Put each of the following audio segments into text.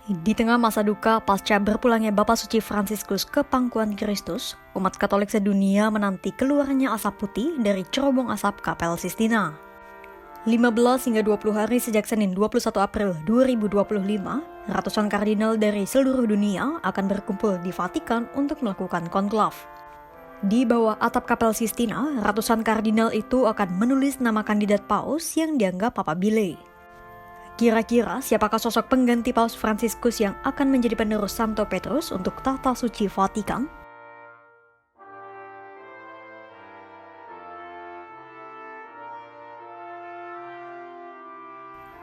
Di tengah masa duka pasca berpulangnya Bapak Suci Fransiskus ke pangkuan Kristus, umat Katolik sedunia menanti keluarnya asap putih dari cerobong asap Kapel Sistina. 15 hingga 20 hari sejak Senin 21 April 2025, ratusan kardinal dari seluruh dunia akan berkumpul di Vatikan untuk melakukan konklav. Di bawah atap Kapel Sistina, ratusan kardinal itu akan menulis nama kandidat paus yang dianggap papabile. Kira-kira siapakah sosok pengganti Paus Fransiskus yang akan menjadi penerus Santo Petrus untuk tahta suci Vatikan?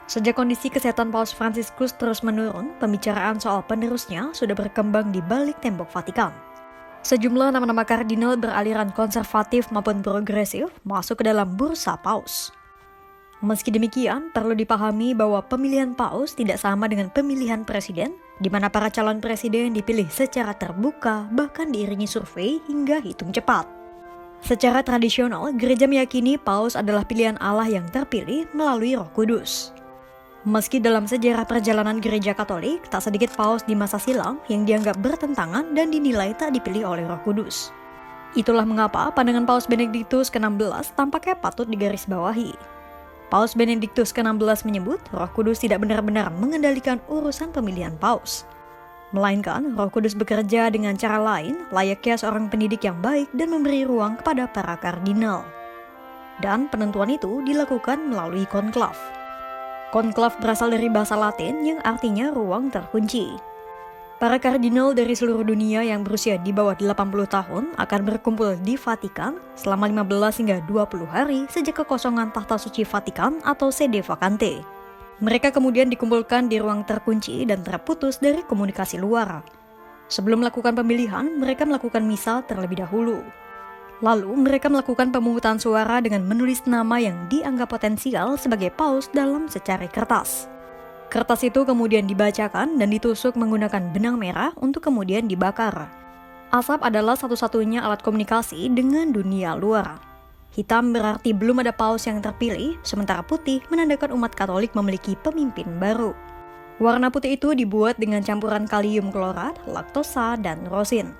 Sejak kondisi kesehatan Paus Fransiskus terus menurun, pembicaraan soal penerusnya sudah berkembang di balik tembok Vatikan. Sejumlah nama-nama kardinal beraliran konservatif maupun progresif masuk ke dalam bursa paus. Meski demikian, perlu dipahami bahwa pemilihan paus tidak sama dengan pemilihan presiden, di mana para calon presiden dipilih secara terbuka, bahkan diiringi survei hingga hitung cepat. Secara tradisional, gereja meyakini paus adalah pilihan Allah yang terpilih melalui Roh Kudus. Meski dalam sejarah perjalanan gereja Katolik, tak sedikit paus di masa silam yang dianggap bertentangan dan dinilai tak dipilih oleh Roh Kudus. Itulah mengapa pandangan Paus Benediktus ke-16 tampaknya patut digarisbawahi. Paus Benediktus ke-16 menyebut Roh Kudus tidak benar-benar mengendalikan urusan pemilihan paus. Melainkan Roh Kudus bekerja dengan cara lain, layaknya seorang pendidik yang baik dan memberi ruang kepada para kardinal. Dan penentuan itu dilakukan melalui konklav. Konklav berasal dari bahasa Latin yang artinya ruang terkunci. Para kardinal dari seluruh dunia yang berusia di bawah 80 tahun akan berkumpul di Vatikan selama 15 hingga 20 hari sejak kekosongan tahta suci Vatikan atau sede vacante. Mereka kemudian dikumpulkan di ruang terkunci dan terputus dari komunikasi luar. Sebelum melakukan pemilihan, mereka melakukan misa terlebih dahulu. Lalu mereka melakukan pemungutan suara dengan menulis nama yang dianggap potensial sebagai paus dalam secari kertas. Kertas itu kemudian dibacakan dan ditusuk menggunakan benang merah untuk kemudian dibakar. Asap adalah satu-satunya alat komunikasi dengan dunia luar. Hitam berarti belum ada paus yang terpilih, sementara putih menandakan umat Katolik memiliki pemimpin baru. Warna putih itu dibuat dengan campuran kalium klorat, laktosa, dan rosin.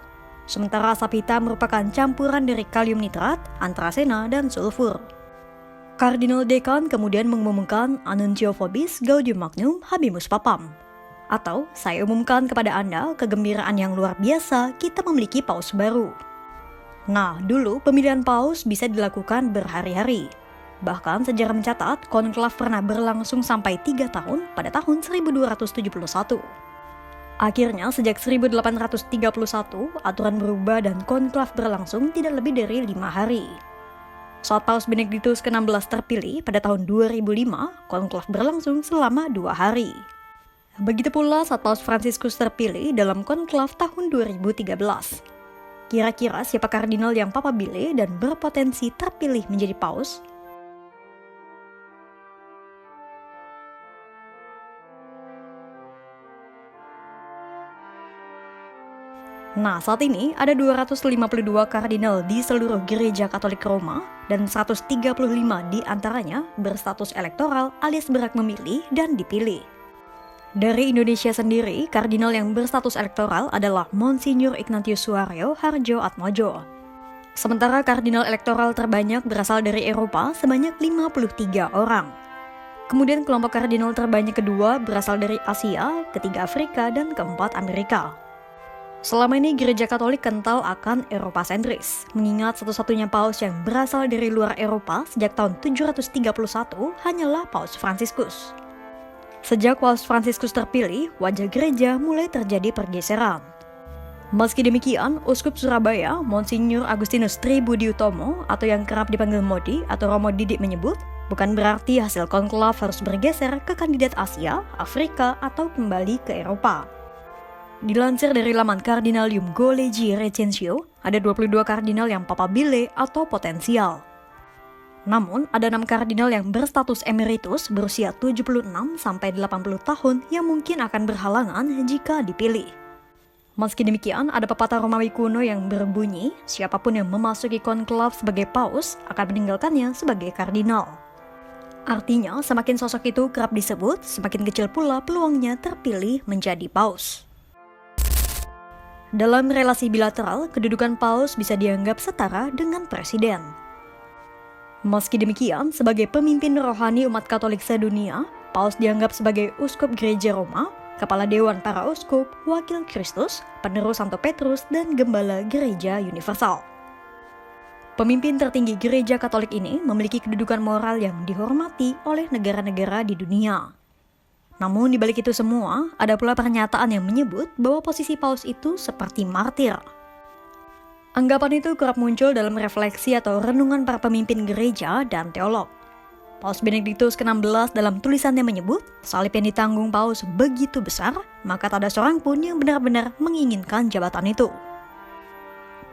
Sementara asap hitam merupakan campuran dari kalium nitrat, antrasena, dan sulfur. Kardinal Dekan kemudian mengumumkan Anuntio Vobis Gaudium Magnum Habemus Papam. Atau, saya umumkan kepada Anda kegembiraan yang luar biasa kita memiliki paus baru. Nah, dulu pemilihan paus bisa dilakukan berhari-hari. Bahkan sejarah mencatat konklav pernah berlangsung sampai 3 tahun pada tahun 1271. Akhirnya sejak 1831, aturan berubah dan konklav berlangsung tidak lebih dari 5 hari. Saat Paus Benediktus ke-16 terpilih pada tahun 2005, konklav berlangsung selama 2 hari. Begitu pula saat Paus Fransiskus terpilih dalam konklav tahun 2013. Kira-kira siapa kardinal yang papabile dan berpotensi terpilih menjadi paus? Nah, saat ini ada 252 kardinal di seluruh gereja Katolik Roma dan 135 di antaranya berstatus elektoral alias berhak memilih dan dipilih. Dari Indonesia sendiri, kardinal yang berstatus elektoral adalah Monsignor Ignatius Suaryo Harjo Atmojo. Sementara kardinal elektoral terbanyak berasal dari Eropa sebanyak 53 orang. Kemudian kelompok kardinal terbanyak kedua berasal dari Asia, ketiga Afrika, dan keempat Amerika. Selama ini gereja Katolik kental akan Eropa sentris, mengingat satu-satunya paus yang berasal dari luar Eropa sejak tahun 731 hanyalah Paus Fransiskus. Sejak Paus Fransiskus terpilih, wajah gereja mulai terjadi pergeseran. Meski demikian, Uskup Surabaya, Monsignor Agustinus Tribudi Utomo atau yang kerap dipanggil Modi atau Romo Didik menyebut, bukan berarti hasil konklav harus bergeser ke kandidat Asia, Afrika, atau kembali ke Eropa. Dilansir dari laman Cardinalium Golegi Recensio, ada 22 kardinal yang papabile atau potensial. Namun, ada 6 kardinal yang berstatus emeritus berusia 76-80 tahun yang mungkin akan berhalangan jika dipilih. Meski demikian, ada pepatah Romawi kuno yang berbunyi, siapapun yang memasuki konklav sebagai paus akan meninggalkannya sebagai kardinal. Artinya, semakin sosok itu kerap disebut, semakin kecil pula peluangnya terpilih menjadi paus. Dalam relasi bilateral, kedudukan paus bisa dianggap setara dengan presiden. Meski demikian, sebagai pemimpin rohani umat Katolik sedunia, paus dianggap sebagai uskup gereja Roma, kepala dewan para uskup, wakil Kristus, penerus Santo Petrus, dan gembala gereja universal. Pemimpin tertinggi gereja Katolik ini memiliki kedudukan moral yang dihormati oleh negara-negara di dunia. Namun di balik itu semua, ada pula pernyataan yang menyebut bahwa posisi paus itu seperti martir. Anggapan itu kerap muncul dalam refleksi atau renungan para pemimpin gereja dan teolog. Paus Benediktus ke-16 dalam tulisannya menyebut, salib yang ditanggung paus begitu besar, maka tak ada seorang pun yang benar-benar menginginkan jabatan itu.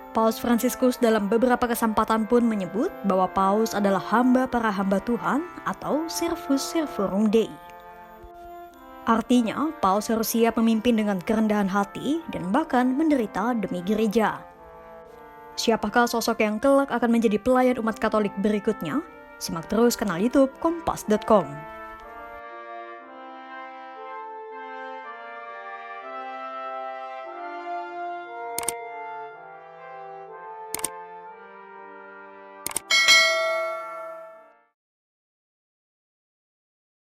Paus Fransiskus dalam beberapa kesempatan pun menyebut bahwa paus adalah hamba para hamba Tuhan atau servus servorum Dei. Artinya, paus harus siap memimpin dengan kerendahan hati dan bahkan menderita demi gereja. Siapakah sosok yang kelak akan menjadi pelayan umat Katolik berikutnya? Simak terus kanal YouTube Kompas.com.